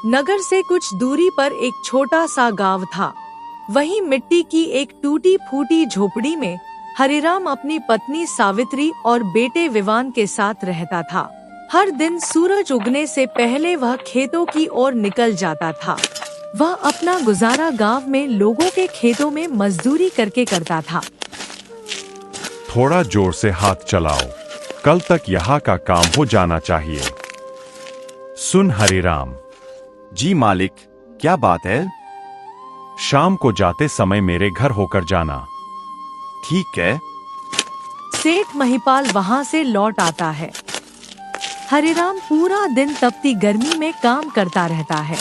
नगर से कुछ दूरी पर एक छोटा सा गांव था। वहीं मिट्टी की एक टूटी फूटी झोपड़ी में हरिराम अपनी पत्नी सावित्री और बेटे विवान के साथ रहता था। हर दिन सूरज उगने से पहले वह खेतों की ओर निकल जाता था। वह अपना गुजारा गांव में लोगों के खेतों में मजदूरी करके करता था। थोड़ा जोर से हाथ चलाओ, कल तक यहाँ का काम हो जाना चाहिए। सुन हरिराम। जी मालिक, क्या बात है? शाम को जाते समय मेरे घर होकर जाना। ठीक है। सेठ महिपाल वहाँ से लौट आता है। हरिराम पूरा दिन तपती गर्मी में काम करता रहता है।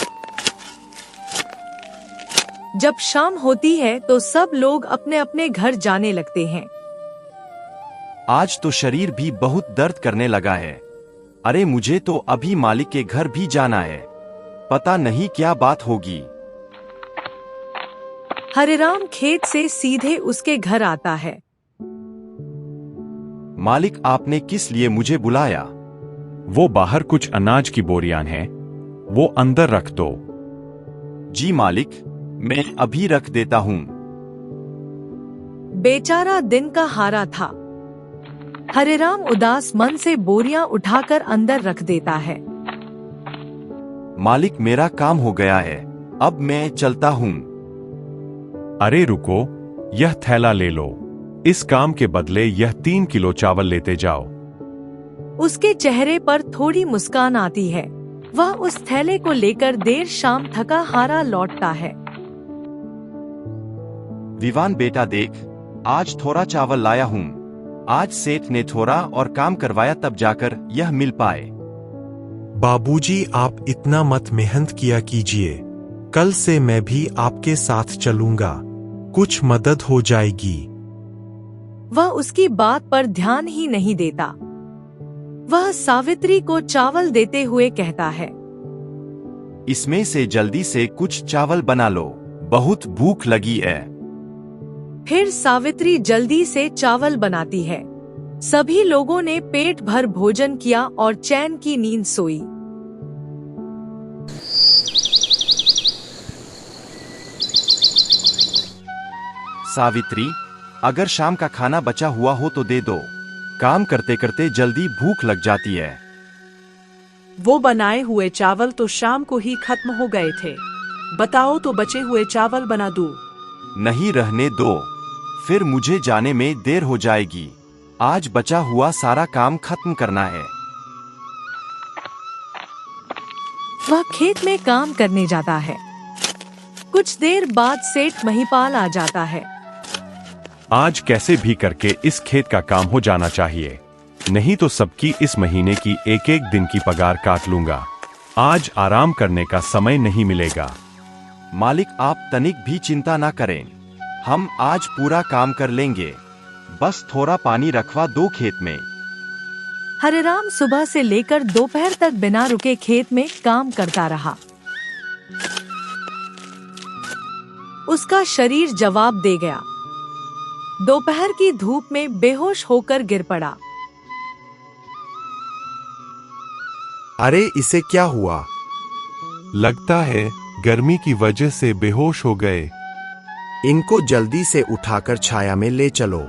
जब शाम होती है तो सब लोग अपने अपने घर जाने लगते हैं। आज तो शरीर भी बहुत दर्द करने लगा है। अरे मुझे तो अभी मालिक के घर भी जाना है, पता नहीं क्या बात होगी। हरिराम खेत से सीधे उसके घर आता है। मालिक, आपने किस लिए मुझे बुलाया? वो बाहर कुछ अनाज की बोरियां हैं, वो अंदर रख दो। जी मालिक, मैं अभी रख देता हूँ। बेचारा दिन का हारा था। हरिराम उदास मन से बोरियां उठाकर अंदर रख देता है। मालिक, मेरा काम हो गया है, अब मैं चलता हूँ। अरे रुको, यह थैला ले लो। इस काम के बदले यह 3 किलो चावल लेते जाओ। उसके चेहरे पर थोड़ी मुस्कान आती है। वह उस थैले को लेकर देर शाम थका हारा लौटता है। विवान बेटा देख, आज थोड़ा चावल लाया हूँ। आज सेठ ने थोड़ा और काम करवाया तब जाकर यह मिल पाए। बाबूजी, आप इतना मत मेहनत किया कीजिए। कल से मैं भी आपके साथ चलूंगा, कुछ मदद हो जाएगी। वह उसकी बात पर ध्यान ही नहीं देता। वह सावित्री को चावल देते हुए कहता है, इसमें से जल्दी से कुछ चावल बना लो, बहुत भूख लगी है। फिर सावित्री जल्दी से चावल बनाती है। सभी लोगों ने पेट भर भोजन किया और चैन की नींद सोई। सावित्री, अगर शाम का खाना बचा हुआ हो तो दे दो। काम करते करते जल्दी भूख लग जाती है। वो बनाए हुए चावल तो शाम को ही खत्म हो गए थे। बताओ तो बचे हुए चावल बना दूं? नहीं, रहने दो, फिर मुझे जाने में देर हो जाएगी। आज बचा हुआ सारा काम खत्म करना है। वह खेत में काम करने जाता है। कुछ देर बाद सेठ महिपाल आ जाता है। आज कैसे भी करके इस खेत का काम हो जाना चाहिए, नहीं तो सबकी इस महीने की एक एक दिन की पगार काट लूंगा। आज आराम करने का समय नहीं मिलेगा। मालिक, आप तनिक भी चिंता ना करें, हम आज पूरा काम कर लेंगे। बस थोड़ा पानी रखवा दो खेत में। हरिराम सुबह से लेकर दोपहर तक बिना रुके खेत में काम करता रहा। उसका शरीर जवाब दे गया। दोपहर की धूप में बेहोश होकर गिर पड़ा। अरे इसे क्या हुआ? लगता है गर्मी की वजह से बेहोश हो गए। इनको जल्दी से उठाकर छाया में ले चलो।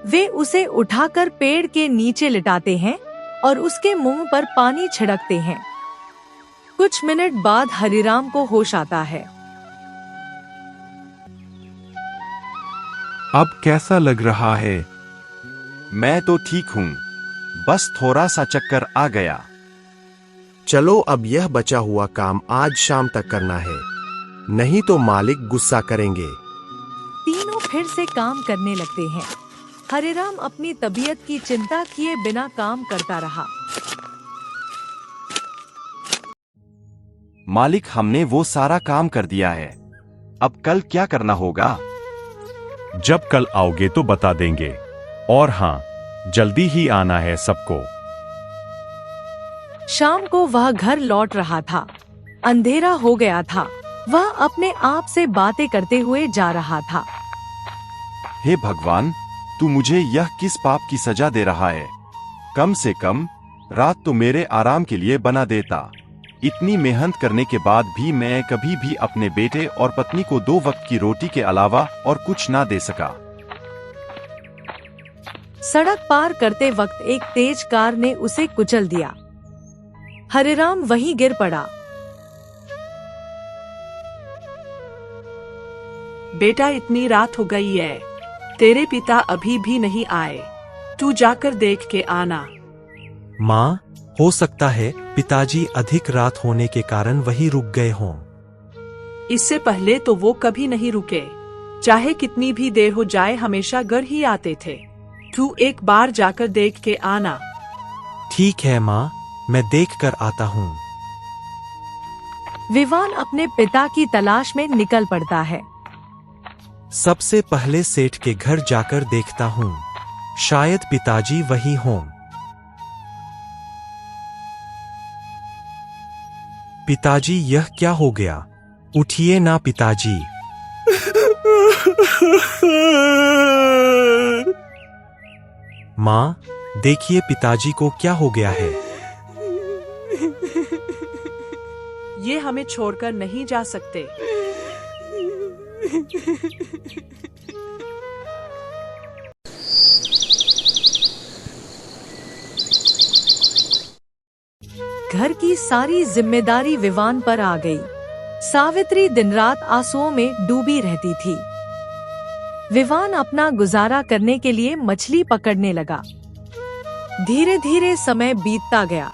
वे उसे उठाकर पेड़ के नीचे लिटाते हैं और उसके मुंह पर पानी छिड़कते हैं। कुछ मिनट बाद हरिराम को होश आता है। अब कैसा लग रहा है? मैं तो ठीक हूँ, बस थोड़ा सा चक्कर आ गया। चलो, अब यह बचा हुआ काम आज शाम तक करना है, नहीं तो मालिक गुस्सा करेंगे। तीनों फिर से काम करने लगते हैं। हरिराम अपनी तबीयत की चिंता किए बिना काम करता रहा। मालिक, हमने वो सारा काम कर दिया है, अब कल क्या करना होगा? जब कल आओगे तो बता देंगे। और हाँ, जल्दी ही आना है सबको। शाम को वह घर लौट रहा था। अंधेरा हो गया था। वह अपने आप से बातें करते हुए जा रहा था। हे भगवान, तू मुझे यह किस पाप की सजा दे रहा है? कम से कम रात तो मेरे आराम के लिए बना देता। इतनी मेहनत करने के बाद भी मैं कभी भी अपने बेटे और पत्नी को 2 वक्त की रोटी के अलावा और कुछ ना दे सका। सड़क पार करते वक्त एक तेज कार ने उसे कुचल दिया। हरिराम वहीं गिर पड़ा। बेटा, इतनी रात हो गई है, तेरे पिता अभी भी नहीं आए, तू जाकर देख के आना। माँ, हो सकता है पिताजी अधिक रात होने के कारण वहीं रुक गए हों। इससे पहले तो वो कभी नहीं रुके, चाहे कितनी भी देर हो जाए हमेशा घर ही आते थे। तू एक बार जाकर देख के आना। ठीक है माँ, मैं देख कर आता हूँ। विवान अपने पिता की तलाश में निकल पड़ता है। सबसे पहले सेठ के घर जाकर देखता हूँ, शायद पिताजी वहीं हों। पिताजी, यह क्या हो गया? उठिए ना पिताजी। माँ, देखिए पिताजी को क्या हो गया है। ये हमें छोड़कर नहीं जा सकते। घर की सारी जिम्मेदारी विवान पर आ गई। सावित्री दिन रात आंसुओं में डूबी रहती थी। विवान अपना गुजारा करने के लिए मछली पकड़ने लगा। धीरे धीरे समय बीतता गया।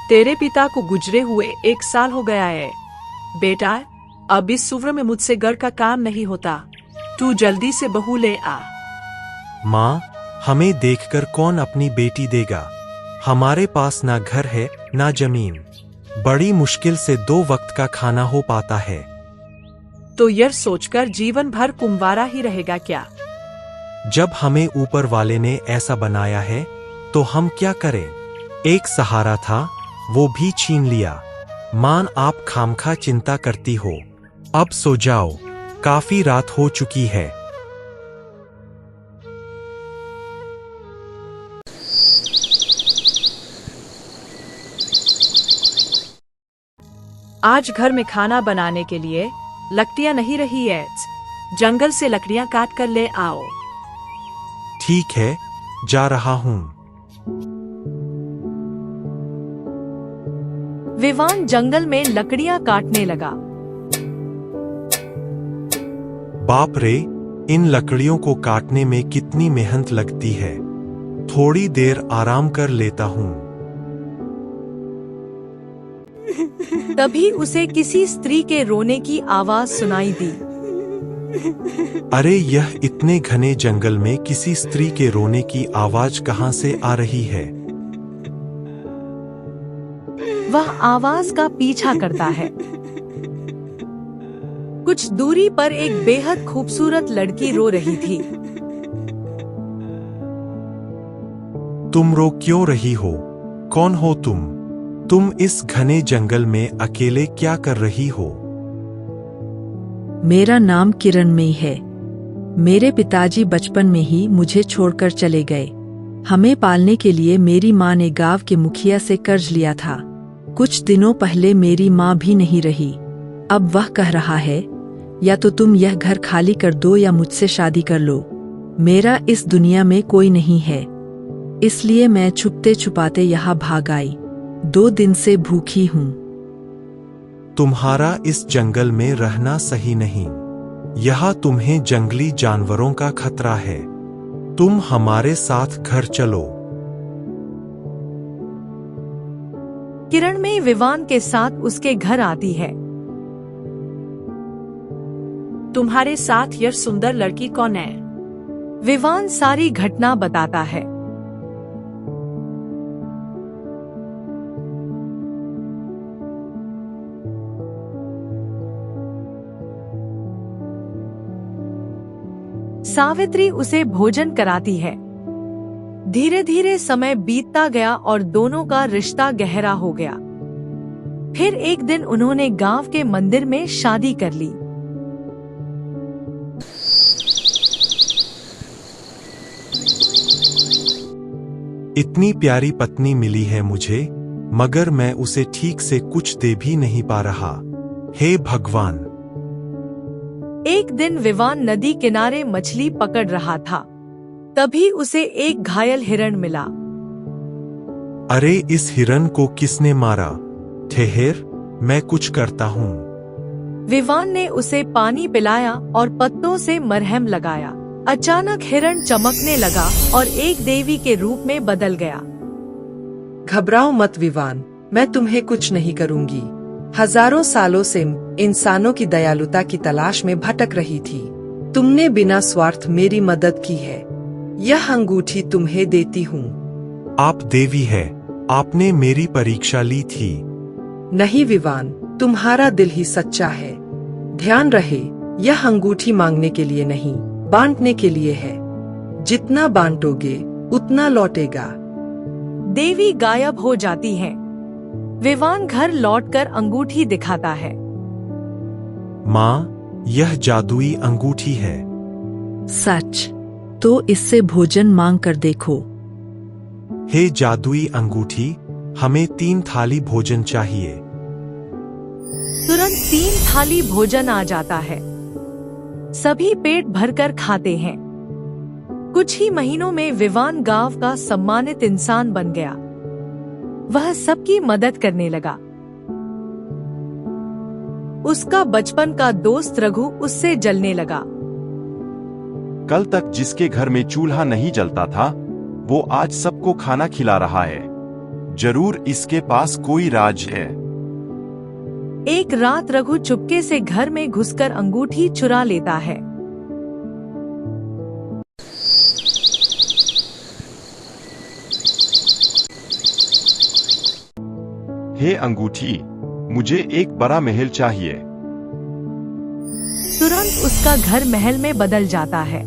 तेरे पिता को गुजरे हुए 1 साल हो गया है। बेटा, अब इस उम्र में मुझसे घर का काम नहीं होता, तू जल्दी से बहू ले आ। माँ, हमें देखकर कौन अपनी बेटी देगा? हमारे पास ना घर है ना जमीन, बड़ी मुश्किल से 2 वक्त का खाना हो पाता है। तो यह सोचकर जीवन भर कुंवारा ही रहेगा क्या? जब हमें ऊपर वाले ने ऐसा बनाया है तो हम क्या करें? एक सहारा था, वो भी छीन लिया। मान, आप खामखा चिंता करती हो, अब सो जाओ, काफी रात हो चुकी है। आज घर में खाना बनाने के लिए लकड़ियां नहीं रही है, जंगल से लकड़ियां काट कर ले आओ। ठीक है, जा रहा हूँ। विवान जंगल में लकड़ियां काटने लगा। बाप रे, इन लकड़ियों को काटने में कितनी मेहनत लगती है। थोड़ी देर आराम कर लेता हूँ। तभी उसे किसी स्त्री के रोने की आवाज सुनाई दी। अरे, यह इतने घने जंगल में किसी स्त्री के रोने की आवाज कहाँ से आ रही है? वह आवाज का पीछा करता है। कुछ दूरी पर एक बेहद खूबसूरत लड़की रो रही थी। तुम रो क्यों रही हो? कौन हो तुम? तुम इस घने जंगल में अकेले क्या कर रही हो? मेरा नाम किरणमयी है। मेरे पिताजी बचपन में ही मुझे छोड़कर चले गए। हमें पालने के लिए मेरी माँ ने गांव के मुखिया से कर्ज लिया था। कुछ दिनों पहले मेरी माँ भी नहीं रही। अब वह कह रहा है, या तो तुम यह घर खाली कर दो या मुझसे शादी कर लो। मेरा इस दुनिया में कोई नहीं है, इसलिए मैं छुपते छुपाते यहाँ भाग आई। 2 दिन से भूखी हूँ। तुम्हारा इस जंगल में रहना सही नहीं। यहाँ तुम्हें जंगली जानवरों का खतरा है। तुम हमारे साथ घर चलो। किरणमयी विवान के साथ उसके घर आती है। तुम्हारे साथ यह सुंदर लड़की कौन है? विवान सारी घटना बताता है। सावित्री उसे भोजन कराती है। धीरे धीरे समय बीतता गया और दोनों का रिश्ता गहरा हो गया। फिर एक दिन उन्होंने गांव के मंदिर में शादी कर ली। इतनी प्यारी पत्नी मिली है मुझे, मगर मैं उसे ठीक से कुछ दे भी नहीं पा रहा। हे भगवान। एक दिन विवान नदी किनारे मछली पकड़ रहा था। तभी उसे एक घायल हिरण मिला। अरे इस हिरण को किसने मारा? ठहर, मैं कुछ करता हूँ। विवान ने उसे पानी पिलाया और पत्तों से मरहम लगाया। अचानक हिरण चमकने लगा और एक देवी के रूप में बदल गया। घबराओ मत विवान, मैं तुम्हें कुछ नहीं करूंगी। हजारों सालों से इंसानों की दयालुता की तलाश में भटक रही थी। तुमने बिना स्वार्थ मेरी मदद की है। यह अंगूठी तुम्हें देती हूँ। आप देवी है, आपने मेरी परीक्षा ली थी। नहीं विवान, तुम्हारा दिल ही सच्चा है। ध्यान रहे, यह अंगूठी मांगने के लिए नहीं, बांटने के लिए है। जितना बांटोगे उतना लौटेगा। देवी गायब हो जाती है। विवान घर लौटकर अंगूठी दिखाता है। माँ, यह जादुई अंगूठी है। सच? तो इससे भोजन मांग कर देखो। हे जादुई अंगूठी, हमें 3 थाली भोजन चाहिए। तुरंत 3 थाली भोजन आ जाता है। सभी पेट भरकर खाते हैं। कुछ ही महीनों में विवान गांव का सम्मानित इंसान बन गया। वह सबकी मदद करने लगा। उसका बचपन का दोस्त रघु उससे जलने लगा। कल तक जिसके घर में चूल्हा नहीं जलता था, वो आज सबको खाना खिला रहा है। जरूर इसके पास कोई राज है। एक रात रघु चुपके से घर में घुसकर अंगूठी चुरा लेता है। हे अंगूठी, मुझे एक बड़ा महल चाहिए। तुरंत उसका घर महल में बदल जाता है।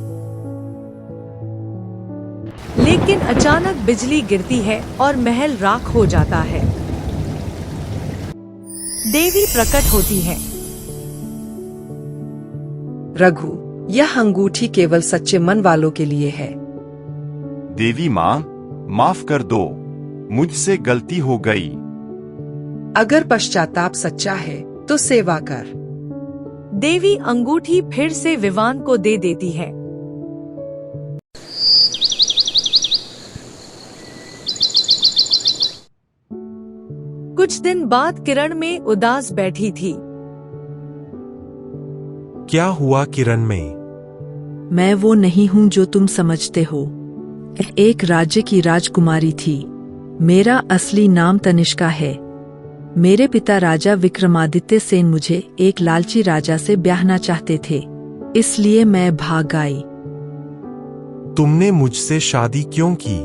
लेकिन अचानक बिजली गिरती है और महल राख हो जाता है। देवी प्रकट होती है। रघु, यह अंगूठी केवल सच्चे मन वालों के लिए है। देवी माँ, माफ कर दो, मुझसे गलती हो गई। अगर पश्चाताप सच्चा है तो सेवा कर। देवी अंगूठी फिर से विवान को दे देती है। कुछ दिन बाद किरण में उदास बैठी थी। क्या हुआ किरण में? मैं वो नहीं हूँ जो तुम समझते हो। एक राज्य की राजकुमारी थी। मेरा असली नाम तनिष्का है। मेरे पिता राजा विक्रमादित्य सेन मुझे एक लालची राजा से ब्याहना चाहते थे, इसलिए मैं भाग आई। तुमने मुझसे शादी क्यों की?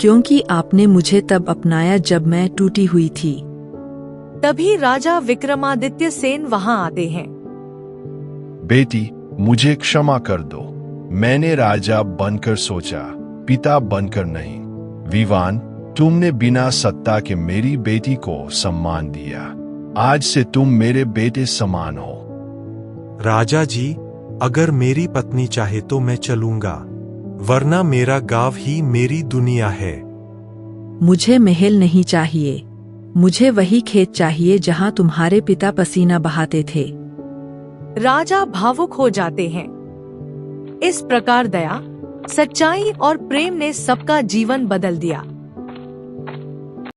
क्योंकि आपने मुझे तब अपनाया जब मैं टूटी हुई थी। तभी राजा विक्रमादित्य सेन वहां आते हैं। बेटी, मुझे क्षमा कर दो। मैंने राजा बनकर सोचा, पिता बनकर नहीं। विवान, तुमने बिना सत्ता के मेरी बेटी को सम्मान दिया। आज से तुम मेरे बेटे समान हो। राजा जी, अगर मेरी पत्नी चाहे तो मैं चलूंगा, वरना मेरा गांव ही मेरी दुनिया है। मुझे महल नहीं चाहिए। मुझे वही खेत चाहिए जहां तुम्हारे पिता पसीना बहाते थे। राजा भावुक हो जाते हैं। इस प्रकार दया, सच्चाई और प्रेम ने सबका जीवन बदल दिया।